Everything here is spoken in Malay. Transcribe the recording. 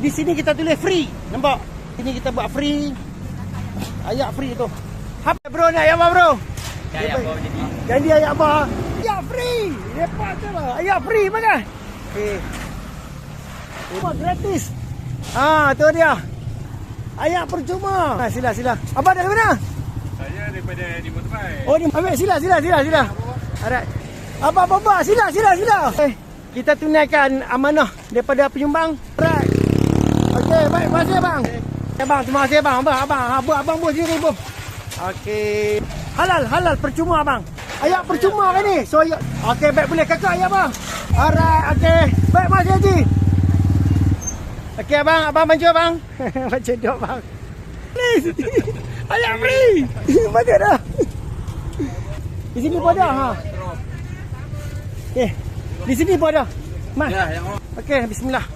Di sini kita tulis free. Nampak? Sini kita buat free. Ayak free tu. Apa bro ni ayak apa bro? Ayak apa jadi? Jadi ayak apa? Ayak free. Lepas tu lah. Ayak free mana? Okey. Semua gratis. Tu dia. Ayak percuma. Sila. Abang dari mana? Saya daripada di Motorbike. Oh ni ambil sila. Alright. Abang sila. Kita tunaikan amanah daripada penyumbang. Alright. Okey, baik, terima kasih abang. Abang, terima kasih abang. Abang buat sendiri bos. Okey. Halal percuma abang. Ayak percuma kan ni? So ayak. Okey, baik boleh kakak ayak abang. Alright, okey. Baik, masih Haji. Okey abang bantu abang. Macam dok bang. Please. Ayak free. Mana dah? Di sini pun ada ha. Okey. Di sini pun ada. Mas. Ya, yang okey, bismillah.